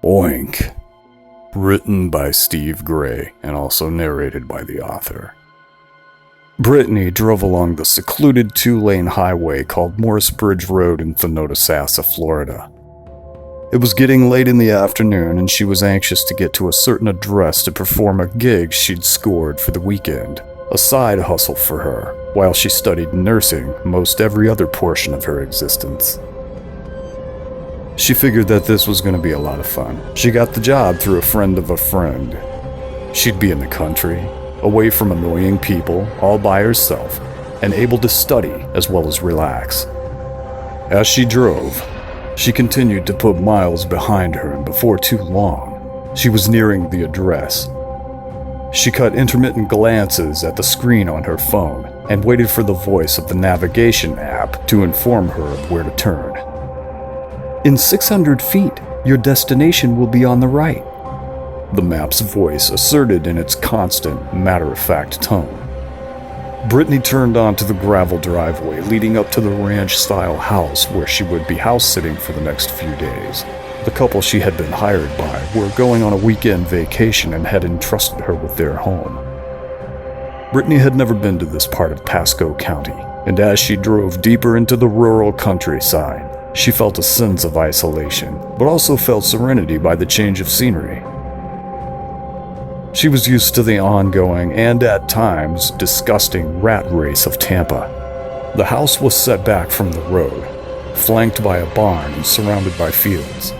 OINK. Written by Steve Gray and also narrated by the author. Brittany drove along the secluded two-lane highway called Morris Bridge Road in Thanodasassa, Florida. It was getting late in the afternoon and she was anxious to get to a certain address to perform a gig she'd scored for the weekend, a side hustle for her, while she studied nursing most every other portion of her existence. She figured that this was going to be a lot of fun. She got the job through a friend of a friend. She'd be in the country, away from annoying people, all by herself, and able to study as well as relax. As she drove, she continued to put miles behind her, and before too long, she was nearing the address. She caught intermittent glances at the screen on her phone and waited for the voice of the navigation app to inform her of where to turn. "In 600 feet, your destination will be on the right," the map's voice asserted in its constant, matter-of-fact tone. Brittany turned onto the gravel driveway leading up to the ranch-style house where she would be house-sitting for the next few days. The couple she had been hired by were going on a weekend vacation and had entrusted her with their home. Brittany had never been to this part of Pasco County, and as she drove deeper into the rural countryside, she felt a sense of isolation, but also felt serenity by the change of scenery. She was used to the ongoing and, at times, disgusting rat race of Tampa. The house was set back from the road, flanked by a barn and surrounded by fields.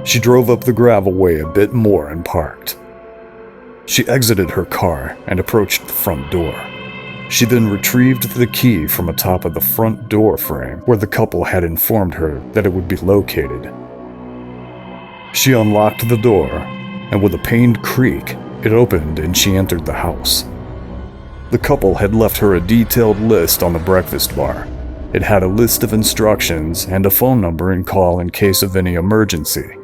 She drove up the gravel way a bit more and parked. She exited her car and approached the front door. She then retrieved the key from atop of the front door frame where the couple had informed her that it would be located. She unlocked the door, and with a pained creak, it opened and she entered the house. The couple had left her a detailed list on the breakfast bar. It had a list of instructions and a phone number and call in case of any emergency.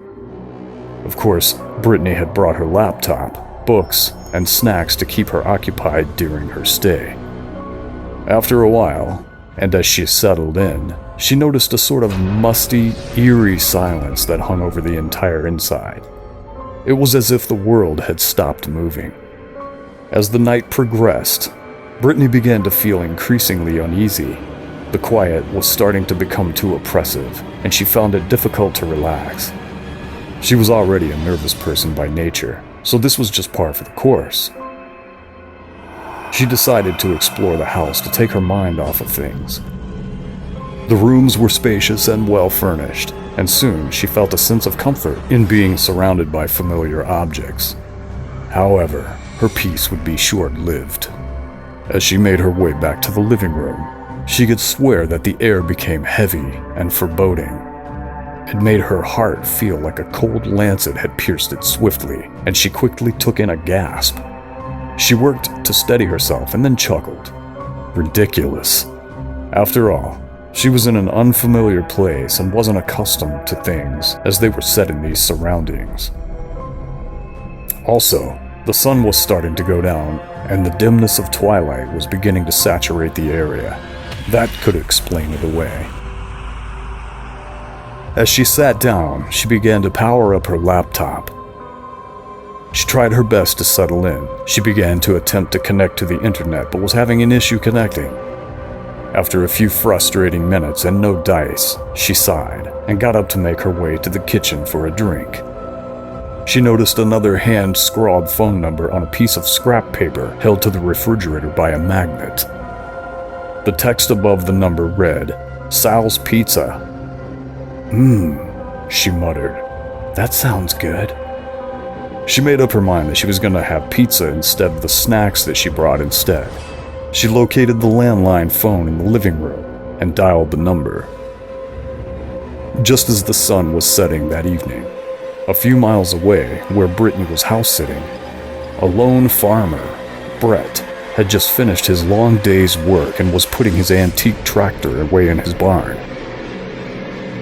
Of course, Brittany had brought her laptop, books, and snacks to keep her occupied during her stay. After a while, and as she settled in, she noticed a sort of musty, eerie silence that hung over the entire inside. It was as if the world had stopped moving. As the night progressed, Brittany began to feel increasingly uneasy. The quiet was starting to become too oppressive, and she found it difficult to relax. She was already a nervous person by nature, so this was just par for the course. She decided to explore the house to take her mind off of things. The rooms were spacious and well furnished, and soon she felt a sense of comfort in being surrounded by familiar objects. However, her peace would be short-lived. As she made her way back to the living room, she could swear that the air became heavy and foreboding. It made her heart feel like a cold lancet had pierced it swiftly, and she quickly took in a gasp. She worked to steady herself and then chuckled. Ridiculous. After all, she was in an unfamiliar place and wasn't accustomed to things as they were set in these surroundings. Also, the sun was starting to go down, and the dimness of twilight was beginning to saturate the area. That could explain it away. As she sat down, she began to power up her laptop. She tried her best to settle in. She began to attempt to connect to the internet, but was having an issue connecting. After a few frustrating minutes and no dice, she sighed and got up to make her way to the kitchen for a drink. She noticed another hand-scrawled phone number on a piece of scrap paper held to the refrigerator by a magnet. The text above the number read, "Sal's Pizza." She muttered. "That sounds good." She made up her mind that she was going to have pizza instead of the snacks that she brought instead. She located the landline phone in the living room and dialed the number. Just as the sun was setting that evening, a few miles away where Brittany was house-sitting, a lone farmer, Brett, had just finished his long day's work and was putting his antique tractor away in his barn.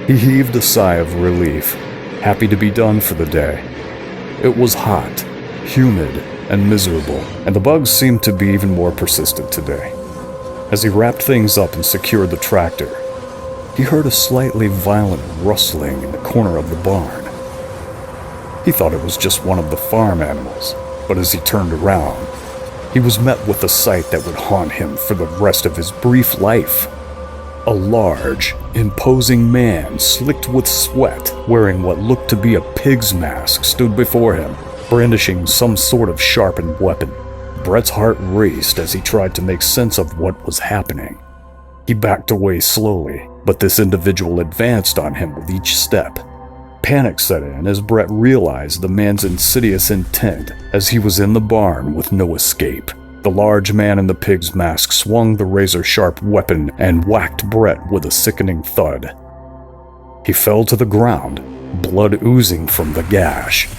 He heaved a sigh of relief, happy to be done for the day. It was hot, humid, and miserable, and the bugs seemed to be even more persistent today. As he wrapped things up and secured the tractor, he heard a slightly violent rustling in the corner of the barn. He thought it was just one of the farm animals, but as he turned around, he was met with a sight that would haunt him for the rest of his brief life. A large, imposing man, slicked with sweat, wearing what looked to be a pig's mask, stood before him, brandishing some sort of sharpened weapon. Brett's heart raced as he tried to make sense of what was happening. He backed away slowly, but this individual advanced on him with each step. Panic set in as Brett realized the man's insidious intent as he was in the barn with no escape. The large man in the pig's mask swung the razor-sharp weapon and whacked Brett with a sickening thud. He fell to the ground, blood oozing from the gash.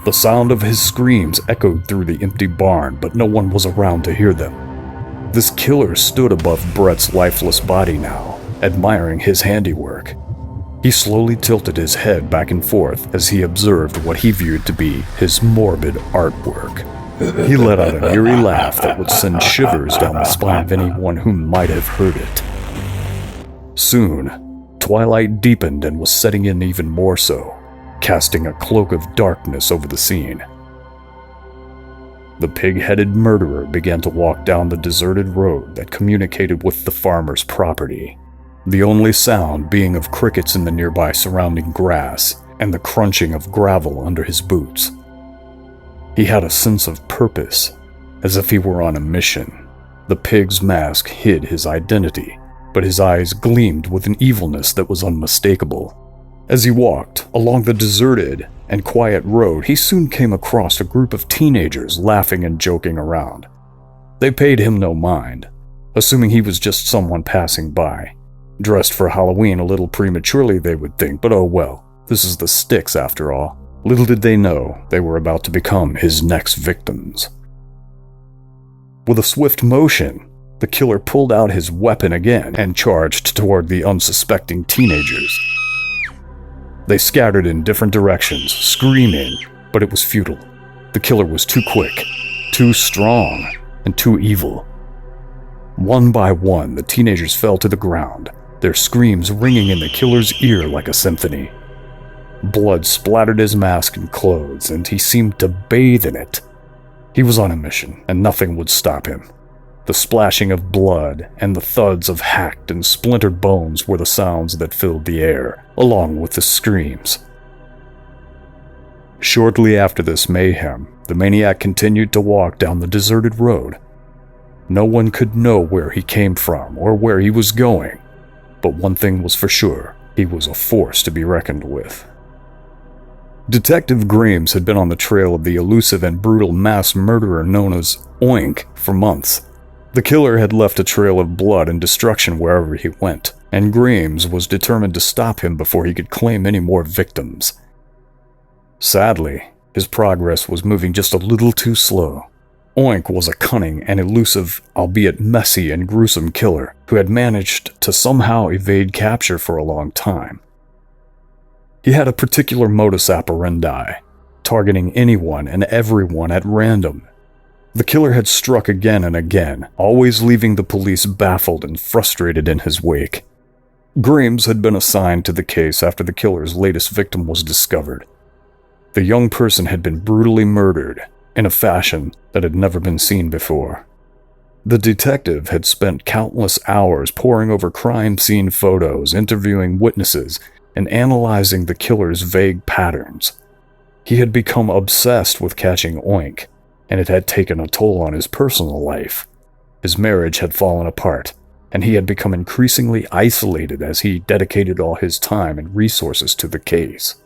The sound of his screams echoed through the empty barn, but no one was around to hear them. This killer stood above Brett's lifeless body now, admiring his handiwork. He slowly tilted his head back and forth as he observed what he viewed to be his morbid artwork. He let out an eerie laugh that would send shivers down the spine of anyone who might have heard it. Soon, twilight deepened and was setting in even more so, casting a cloak of darkness over the scene. The pig-headed murderer began to walk down the deserted road that communicated with the farmer's property, the only sound being of crickets in the nearby surrounding grass and the crunching of gravel under his boots. He had a sense of purpose, as if he were on a mission. The pig's mask hid his identity, but his eyes gleamed with an evilness that was unmistakable. As he walked along the deserted and quiet road, he soon came across a group of teenagers laughing and joking around. They paid him no mind, assuming he was just someone passing by. Dressed for Halloween a little prematurely, they would think, but oh well, this is the sticks after all. Little did they know they were about to become his next victims. With a swift motion, the killer pulled out his weapon again and charged toward the unsuspecting teenagers. They scattered in different directions, screaming, but it was futile. The killer was too quick, too strong, and too evil. One by one, the teenagers fell to the ground, their screams ringing in the killer's ear like a symphony. Blood splattered his mask and clothes, and he seemed to bathe in it. He was on a mission, and nothing would stop him. The splashing of blood and the thuds of hacked and splintered bones were the sounds that filled the air, along with the screams. Shortly after this mayhem, the maniac continued to walk down the deserted road. No one could know where he came from or where he was going, but one thing was for sure, he was a force to be reckoned with. Detective Grimes had been on the trail of the elusive and brutal mass murderer known as OINK for months. The killer had left a trail of blood and destruction wherever he went, and Grimes was determined to stop him before he could claim any more victims. Sadly, his progress was moving just a little too slow. OINK was a cunning and elusive, albeit messy and gruesome killer who had managed to somehow evade capture for a long time. He had a particular modus operandi, targeting anyone and everyone at random. The killer had struck again and again, always leaving the police baffled and frustrated in his wake. Grimes had been assigned to the case after the killer's latest victim was discovered. The young person had been brutally murdered in a fashion that had never been seen before. The detective had spent countless hours poring over crime scene photos, interviewing witnesses, and analyzing the killer's vague patterns. He had become obsessed with catching OINK, and it had taken a toll on his personal life. His marriage had fallen apart, and he had become increasingly isolated as he dedicated all his time and resources to the case.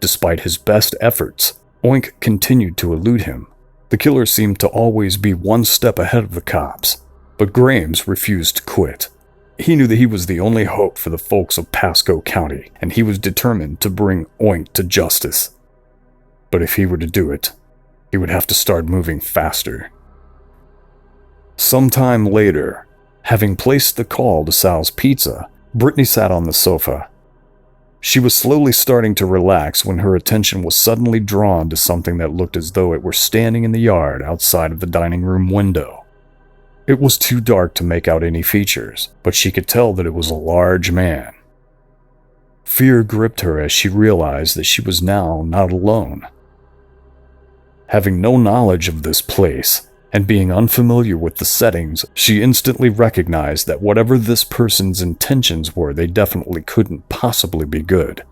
Despite his best efforts, OINK continued to elude him. The killer seemed to always be one step ahead of the cops, but Grimes refused to quit. He knew that he was the only hope for the folks of Pasco County, and he was determined to bring OINK to justice. But if he were to do it, he would have to start moving faster. Sometime later, having placed the call to Sal's Pizza, Brittany sat on the sofa. She was slowly starting to relax when her attention was suddenly drawn to something that looked as though it were standing in the yard outside of the dining room window. It was too dark to make out any features, but she could tell that it was a large man. Fear gripped her as she realized that she was now not alone. Having no knowledge of this place, and being unfamiliar with the settings, she instantly recognized that whatever this person's intentions were, they definitely couldn't possibly be good.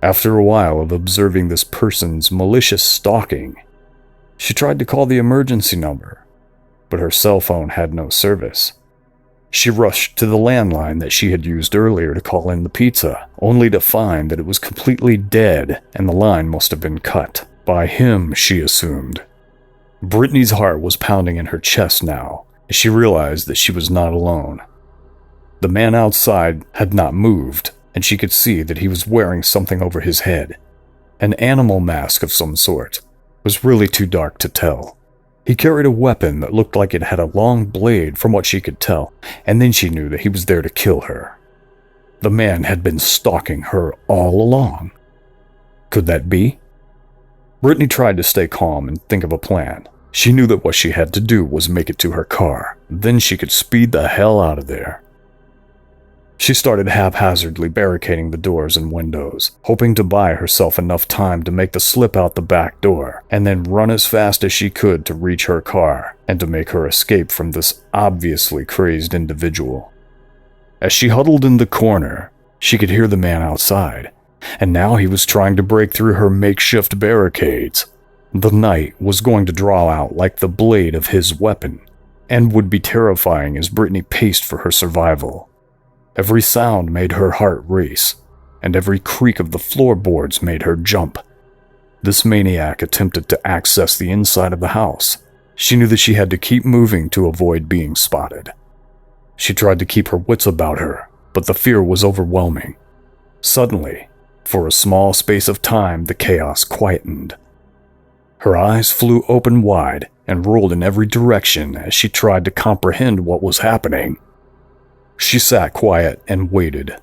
After a while of observing this person's malicious stalking, she tried to call the emergency number, but her cell phone had no service. She rushed to the landline that she had used earlier to call in the pizza, only to find that it was completely dead and the line must have been cut. By him, she assumed. Brittany's heart was pounding in her chest now, as she realized that she was not alone. The man outside had not moved, and she could see that he was wearing something over his head. An animal mask of some sort. It was really too dark to tell. He carried a weapon that looked like it had a long blade from what she could tell, and then she knew that he was there to kill her. The man had been stalking her all along. Could that be? Brittany tried to stay calm and think of a plan. She knew that what she had to do was make it to her car. Then she could speed the hell out of there. She started haphazardly barricading the doors and windows, hoping to buy herself enough time to make the slip out the back door, and then run as fast as she could to reach her car and to make her escape from this obviously crazed individual. As she huddled in the corner, she could hear the man outside, and now he was trying to break through her makeshift barricades. The night was going to draw out like the blade of his weapon, and would be terrifying as Brittany paced for her survival. Every sound made her heart race, and every creak of the floorboards made her jump. This maniac attempted to access the inside of the house. She knew that she had to keep moving to avoid being spotted. She tried to keep her wits about her, but the fear was overwhelming. Suddenly, for a small space of time, the chaos quietened. Her eyes flew open wide and rolled in every direction as she tried to comprehend what was happening. She sat quiet and waited.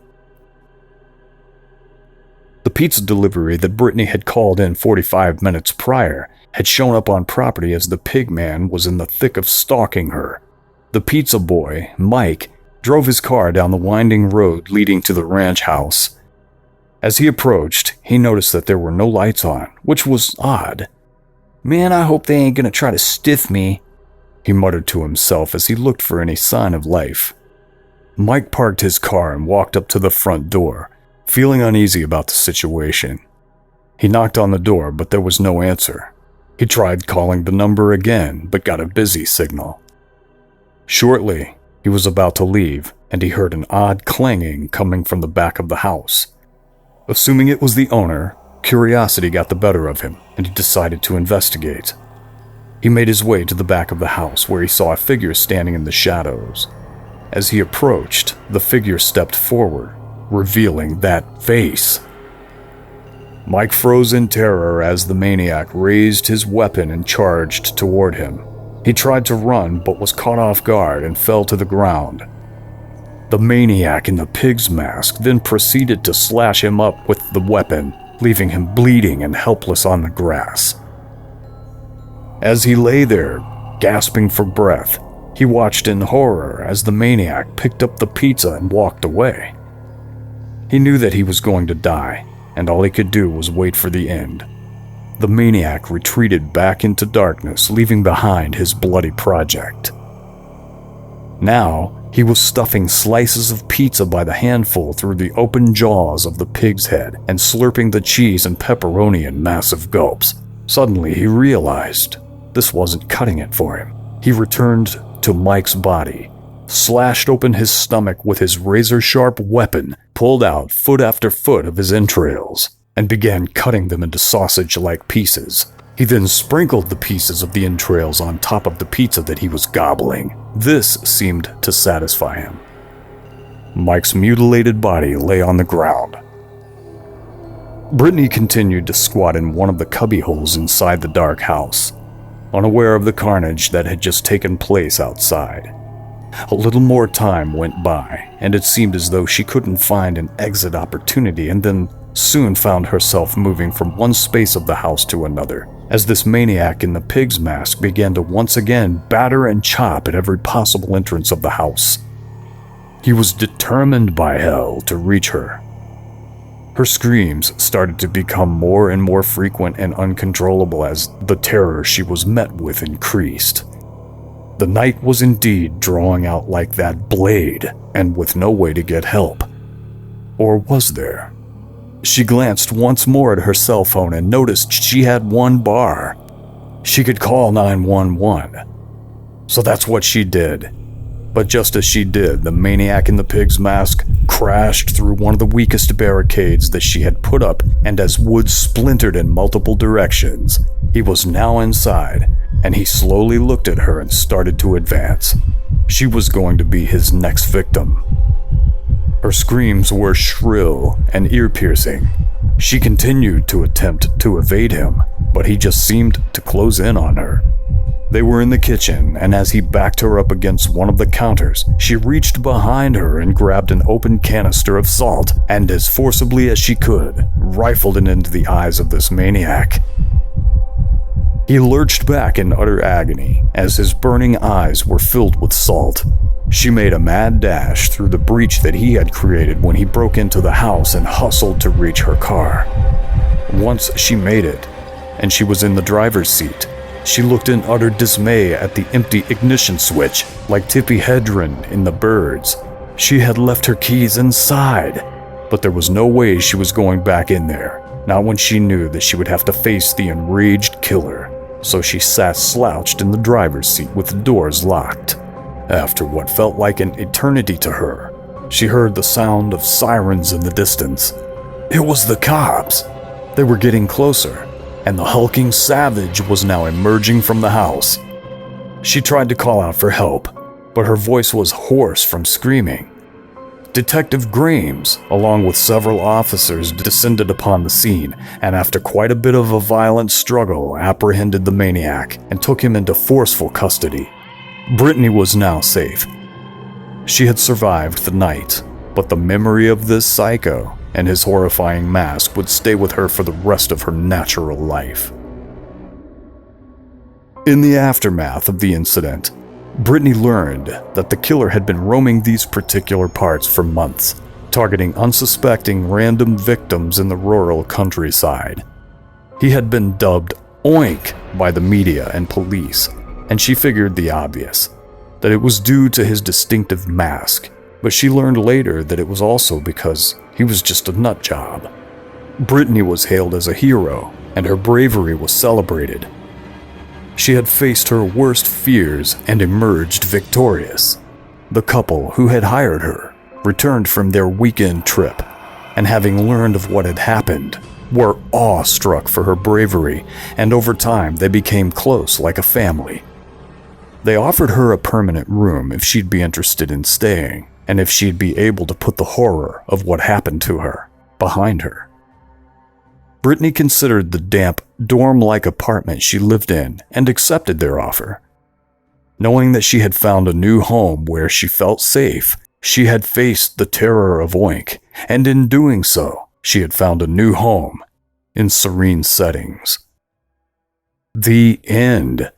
The pizza delivery that Brittany had called in 45 minutes prior had shown up on property as the pig man was in the thick of stalking her. The pizza boy, Mike, drove his car down the winding road leading to the ranch house. As he approached, he noticed that there were no lights on, which was odd. "Man, I hope they ain't gonna try to stiff me," he muttered to himself as he looked for any sign of life. Mike parked his car and walked up to the front door, feeling uneasy about the situation. He knocked on the door, but there was no answer. He tried calling the number again, but got a busy signal. Shortly, he was about to leave, and he heard an odd clanging coming from the back of the house. Assuming it was the owner, curiosity got the better of him, and he decided to investigate. He made his way to the back of the house, where he saw a figure standing in the shadows. As he approached, the figure stepped forward, revealing that face. Mike froze in terror as the maniac raised his weapon and charged toward him. He tried to run, but was caught off guard and fell to the ground. The maniac in the pig's mask then proceeded to slash him up with the weapon, leaving him bleeding and helpless on the grass. As he lay there, gasping for breath, he watched in horror as the maniac picked up the pizza and walked away. He knew that he was going to die, and all he could do was wait for the end. The maniac retreated back into darkness, leaving behind his bloody project. Now, he was stuffing slices of pizza by the handful through the open jaws of the pig's head and slurping the cheese and pepperoni in massive gulps. Suddenly, he realized this wasn't cutting it for him. He returned to Mike's body, slashed open his stomach with his razor-sharp weapon, pulled out foot after foot of his entrails, and began cutting them into sausage-like pieces. He then sprinkled the pieces of the entrails on top of the pizza that he was gobbling. This seemed to satisfy him. Mike's mutilated body lay on the ground. Brittany continued to squat in one of the cubbyholes inside the dark house, unaware of the carnage that had just taken place outside. A little more time went by, and it seemed as though she couldn't find an exit opportunity, and then soon found herself moving from one space of the house to another, as this maniac in the pig's mask began to once again batter and chop at every possible entrance of the house. He was determined by hell to reach her, Her screams started to become more and more frequent and uncontrollable as the terror she was met with increased. The night was indeed drawing out like that blade, and with no way to get help. Or was there? She glanced once more at her cell phone and noticed she had one bar. She could call 911. So that's what she did. But just as she did, the maniac in the pig's mask crashed through one of the weakest barricades that she had put up, and as wood splintered in multiple directions, he was now inside, and he slowly looked at her and started to advance. She was going to be his next victim. Her screams were shrill and ear-piercing. She continued to attempt to evade him, but he just seemed to close in on her. They were in the kitchen, and as he backed her up against one of the counters, she reached behind her and grabbed an open canister of salt, and as forcibly as she could, rifled it into the eyes of this maniac. He lurched back in utter agony as his burning eyes were filled with salt. She made a mad dash through the breach that he had created when he broke into the house and hustled to reach her car. Once she made it, and she was in the driver's seat, she looked in utter dismay at the empty ignition switch, like Tippi Hedren in The Birds. She had left her keys inside, but there was no way she was going back in there, not when she knew that she would have to face the enraged killer. So she sat slouched in the driver's seat with the doors locked. After what felt like an eternity to her, she heard the sound of sirens in the distance. It was the cops. They were getting closer, and the hulking savage was now emerging from the house. She tried to call out for help, but her voice was hoarse from screaming. Detective Grames, along with several officers, descended upon the scene, and after quite a bit of a violent struggle, apprehended the maniac and took him into forceful custody. Brittany was now safe. She had survived the night, but the memory of this psycho and his horrifying mask would stay with her for the rest of her natural life. In the aftermath of the incident, Brittany learned that the killer had been roaming these particular parts for months, targeting unsuspecting random victims in the rural countryside. He had been dubbed OINK by the media and police, and she figured the obvious, that it was due to his distinctive mask, but she learned later that it was also because he was just a nut job. Brittany was hailed as a hero, and her bravery was celebrated. She had faced her worst fears and emerged victorious. The couple who had hired her returned from their weekend trip, and having learned of what had happened, were awestruck for her bravery, and over time they became close like a family. They offered her a permanent room if she'd be interested in staying, and if she'd be able to put the horror of what happened to her behind her. Brittany considered the damp, dorm-like apartment she lived in and accepted their offer. Knowing that she had found a new home where she felt safe, she had faced the terror of OINK, and in doing so, she had found a new home in serene settings. The end.